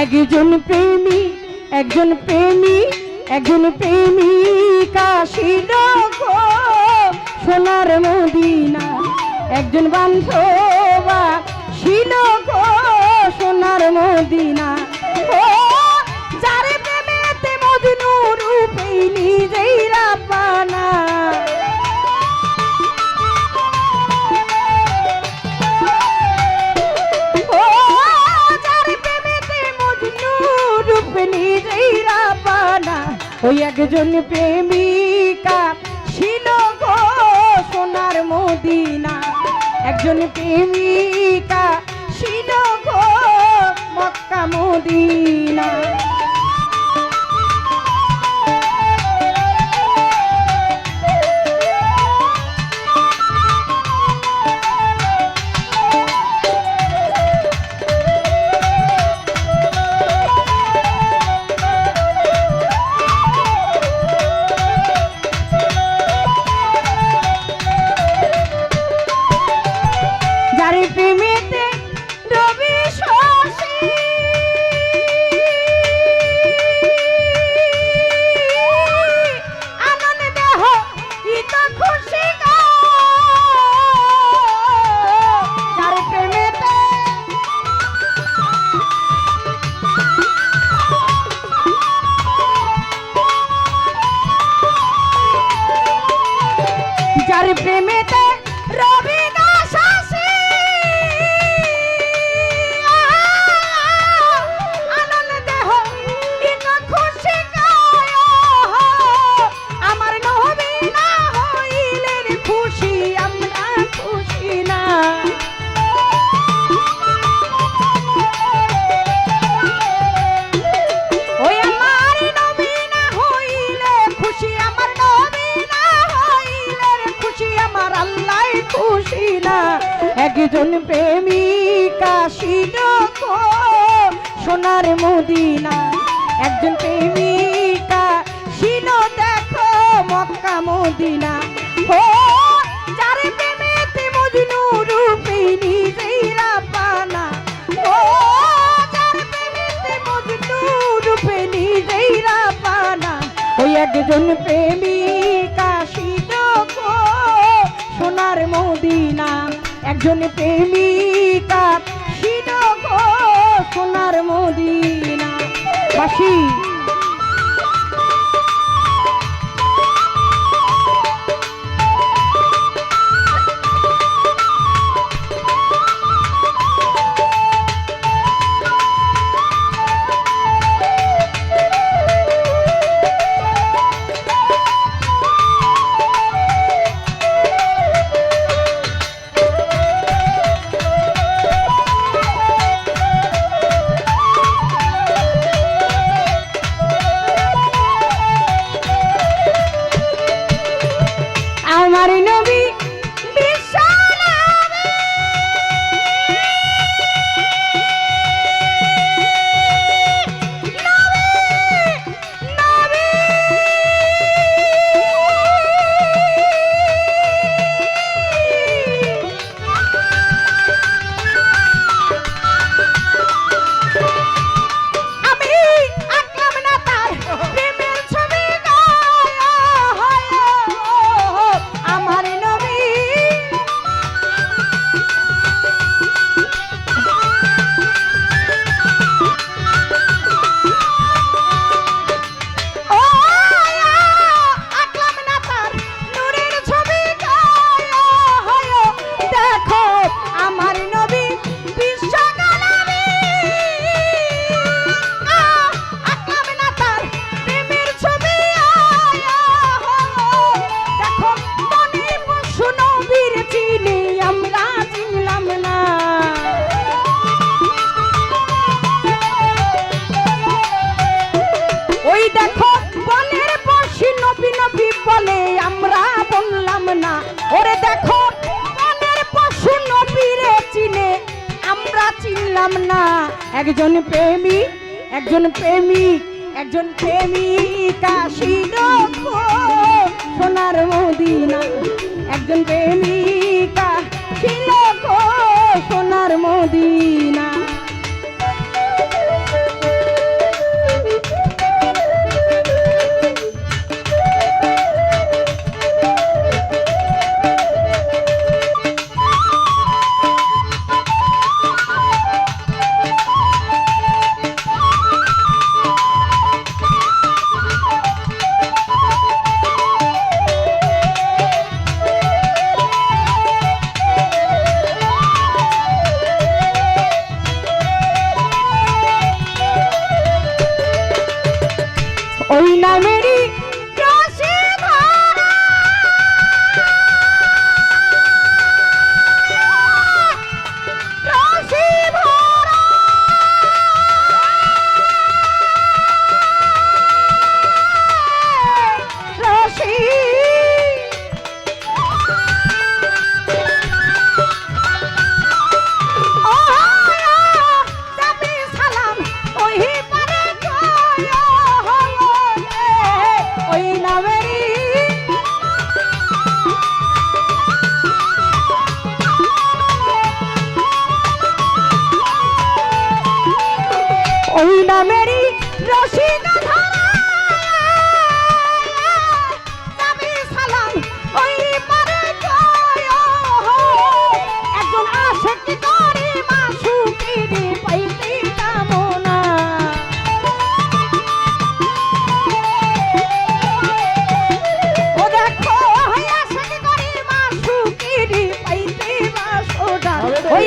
একজন প্রেমী একজন প্রেমী একজন প্রেমিকা ছিল গো সোনার মদিনা। একজন বান্ধবা ছিল গো সোনার মদিনা। ও যার প্রেমেতে মজনু রূপে নিজেই রাপানা। ও যার প্রেমেতে মজনু রূপে নিজেই রাপানা। ওই একজন প্রেমিকা ছিল গো সোনার মদিনা। একজন প্রেমিকা ছিল গো মক্কা মদিনা। যার প্রেমেতে রবি শশী আনন্দ দেহ ইত খুশি গো। যার প্রেমেতে যার প্রেমেতে রবি একজন প্রেমিকা ছিল গো সোনার মদিনা। একজন প্রেমিকা ছিল দেখো মক্কা মদিনা। ও যার প্রেমেতে মজনু রূপে নিজেই রাপানা। ও যার প্রেমেতে মজনু রূপে নিজেই রাপানা। ওই একজন প্রেমিকা ছিল গো সোনার মদিনা। একজন প্রেমিকা ছিল গো সোনার মদিনা। বাসি আমার নবী ওরে দেখো মনের পশু নবীরে চিনে আমরা চিনলাম না। একজন প্রেমিক একজন প্রেমিক একজন প্রেমিকা ছিল গো সোনার মদিনা। একজন প্রেমিকা ছিল গো সোনার মদিনা।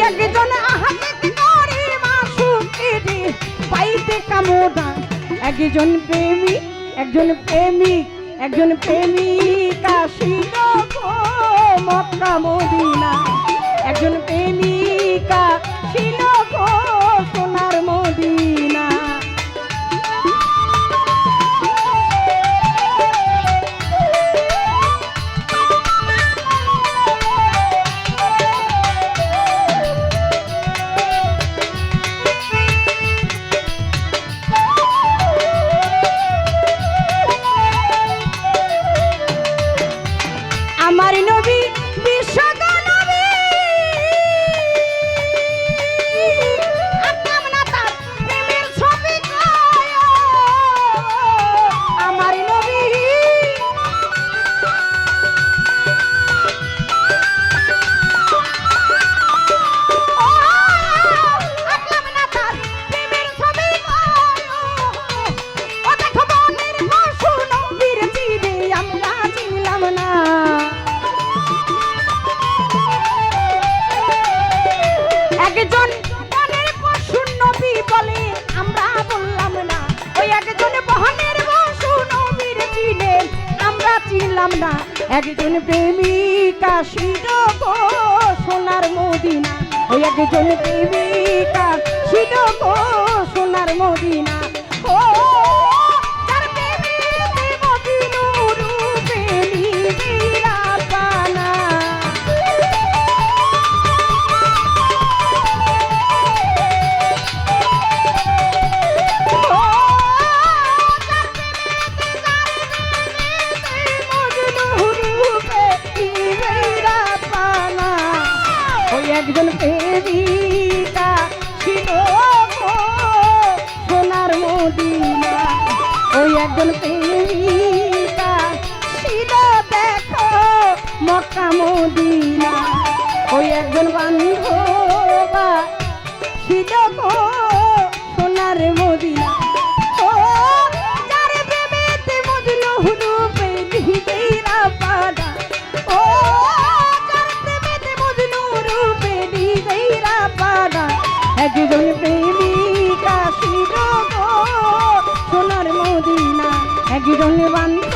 একজন আহাজিক করে মাসুকে রে পাইতে কামনা একজন প্রেমিক একজন প্রেমিক একজন প্রেমিকা ছিল গো মক্কা মদিনা একজন প্রেমিকা ছিল গো সোনার মদিনা আমার নবী বিশ্বনবী আকাম না তার প্রেমের ছবি গায় আমার নবী আকাম না তার প্রেমের ছবি গায় ও দেখো বনের পশু নবীর চিনে আমরা চিনলাম না একজন বনের পশু নবী বলে আমরা বললাম না ওই একজন বনের পশু নবীর চিনে আমরা চিনলাম না একজন প্রেমিকা ছিল গো সোনার মদিনা ওই একজন প্রেমিকা ছিল গো সোনার মদিনা ও যার প্রেমেতে মজনু রূপে নিবিড়া পানা একজন প্রেমিকা ছিল গো সোনার মদিনা ওই একজন প্রেমিকা ছিল দেখো মক্কা মদিনা ওই একজন বান্ধবা ছিল গো সোনার মদিনা ও যার প্রেমেতে মজনু রূপে নিবিড়া পানা ও একজন প্রেমিকা ছিল গো সোনার মদিনা একজন বান্ধব